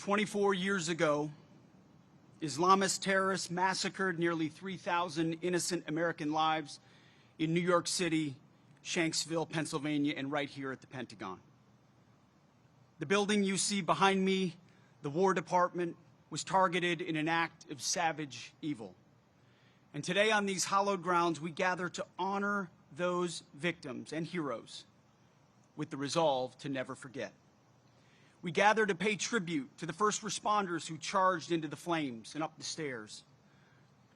24 years ago, Islamist terrorists massacred nearly 3,000 innocent American lives in New York City, Shanksville, Pennsylvania, and right here at the Pentagon. The building you see behind me, the War Department, was targeted in an act of savage evil. And today on these hallowed grounds, we gather to honor those victims and heroes with the resolve to never forget. We gather to pay tribute to the first responders who charged into the flames and up the stairs,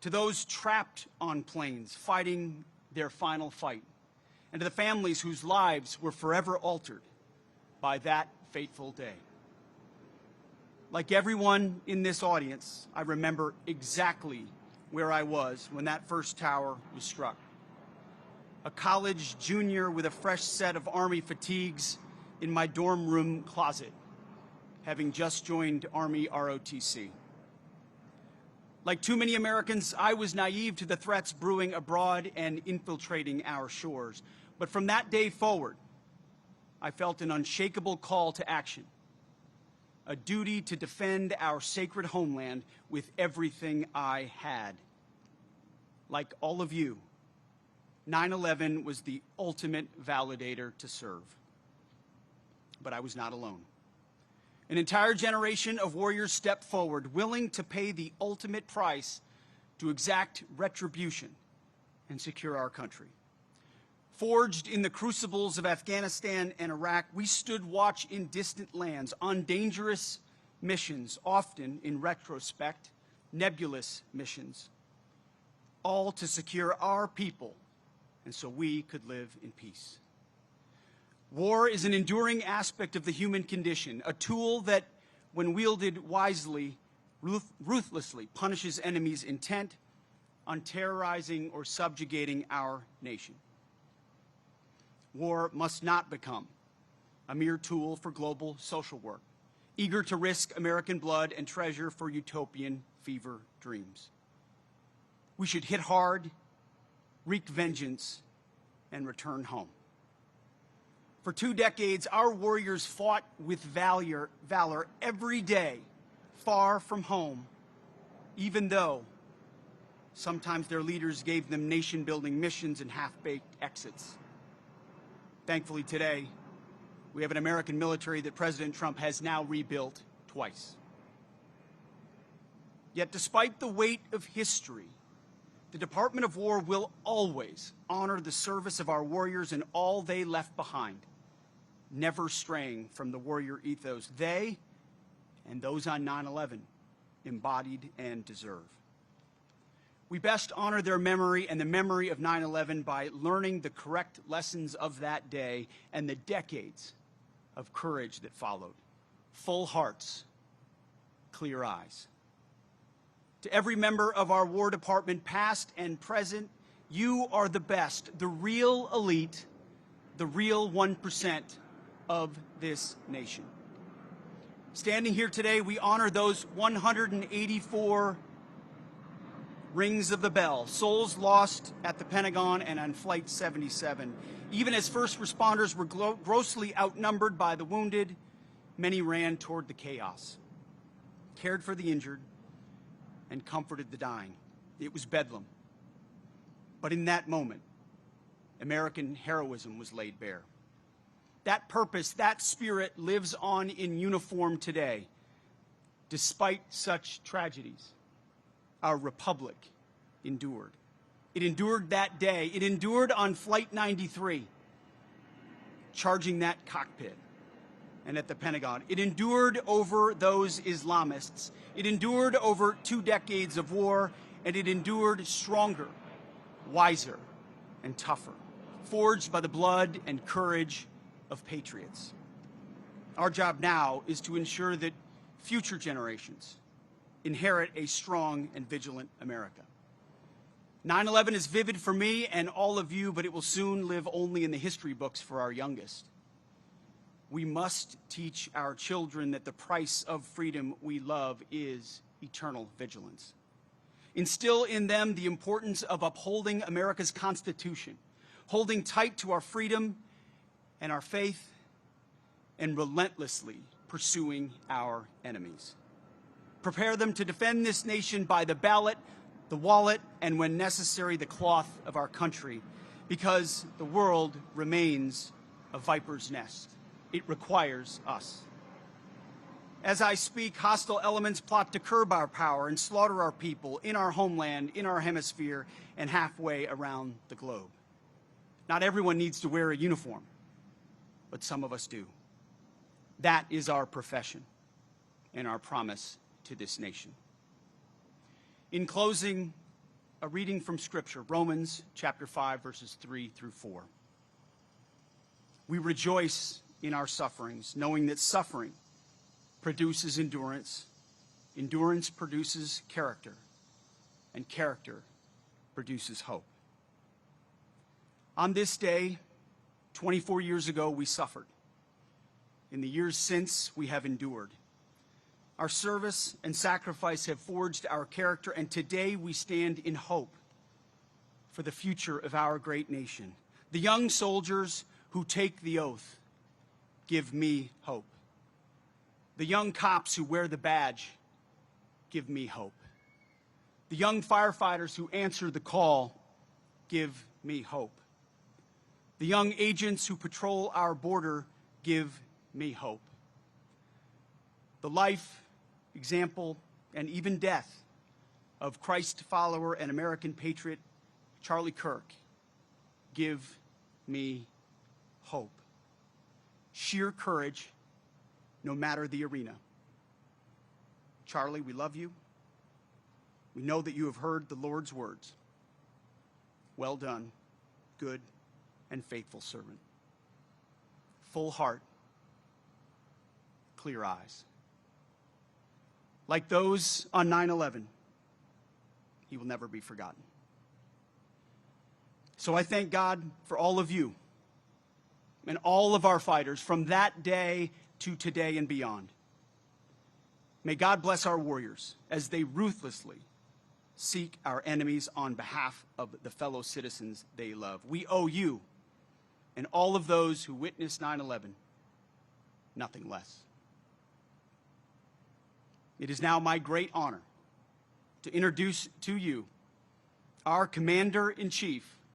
to those trapped on planes fighting their final fight, and to the families whose lives were forever altered by that fateful day. Like everyone in this audience, I remember exactly where I was when that first tower was struck. A college junior with a fresh set of Army fatigues in my dorm room closet, having just joined Army ROTC. Like too many Americans, I was naive to the threats brewing abroad and infiltrating our shores. But from that day forward, I felt an unshakable call to action, a duty to defend our sacred homeland with everything I had. Like all of you, 9/11 was the ultimate validator to serve. But I was not alone. An entire generation of warriors stepped forward, willing to pay the ultimate price to exact retribution and secure our country. Forged in the crucibles of Afghanistan and Iraq, we stood watch in distant lands on dangerous missions, often, in retrospect, nebulous missions, all to secure our people and so we could live in peace. War is an enduring aspect of the human condition, a tool that, when wielded wisely, ruthlessly punishes enemies intent on terrorizing or subjugating our nation. War must not become a mere tool for global social work, eager to risk American blood and treasure for utopian fever dreams. We should hit hard, wreak vengeance, and return home. For 2 decades, our warriors fought with valor every day, far from home, even though sometimes their leaders gave them nation-building missions and half-baked exits. Thankfully today, we have an American military that President Trump has now rebuilt twice. Yet despite the weight of history, the Department of War will always honor the service of our warriors and all they left behind, never straying from the warrior ethos they and those on 9/11 embodied and deserve. We best honor their memory and the memory of 9/11 by learning the correct lessons of that day and the decades of courage that followed. Full hearts, clear eyes. To every member of our War Department, past and present, you are the best, the real elite, the real 1% of this nation. Standing here today, we honor those 184 rings of the bell, souls lost at the Pentagon and on Flight 77. Even as first responders were grossly outnumbered by the wounded, many ran toward the chaos, cared for the injured, and comforted the dying. It was bedlam. But in that moment, American heroism was laid bare. That purpose, that spirit lives on in uniform today. Despite such tragedies, our republic endured. It endured that day. It endured on Flight 93, charging that cockpit, and at the Pentagon. It endured over those Islamists. It endured over 2 decades of war, and it endured stronger, wiser, and tougher, forged by the blood and courage of patriots. Our job now is to ensure that future generations inherit a strong and vigilant America. 9/11 is vivid for me and all of you, but it will soon live only in the history books for our youngest. We must teach our children that the price of freedom we love is eternal vigilance. Instill in them the importance of upholding America's Constitution, holding tight to our freedom and our faith, and relentlessly pursuing our enemies. Prepare them to defend this nation by the ballot, the wallet, and when necessary, the cloth of our country, because the world remains a viper's nest. It requires us. As I speak, hostile elements plot to curb our power and slaughter our people in our homeland, in our hemisphere, and halfway around the globe. Not everyone needs to wear a uniform, but some of us do. That is our profession and our promise to this nation. In closing, a reading from Scripture, Romans chapter 5, verses 3 through 4. We rejoice in our sufferings, knowing that suffering produces endurance, endurance produces character, and character produces hope. On this day, 24 years ago, we suffered. In the years since, we have endured. Our service and sacrifice have forged our character, and today we stand in hope for the future of our great nation. The young soldiers who take the oath give me hope. The young cops who wear the badge give me hope. The young firefighters who answer the call give me hope. The young agents who patrol our border give me hope. The life, example, and even death of Christ follower and American patriot Charlie Kirk give me hope. Sheer courage, no matter the arena. Charlie, we love you. We know that you have heard the Lord's words. Well done, good and faithful servant. Full heart, clear eyes. Like those on 9/11, he will never be forgotten. So I thank God for all of you and all of our fighters from that day to today and beyond. May God bless our warriors as they ruthlessly seek our enemies on behalf of the fellow citizens they love. We owe you and all of those who witnessed 9/11 nothing less. It is now my great honor to introduce to you our Commander-in-Chief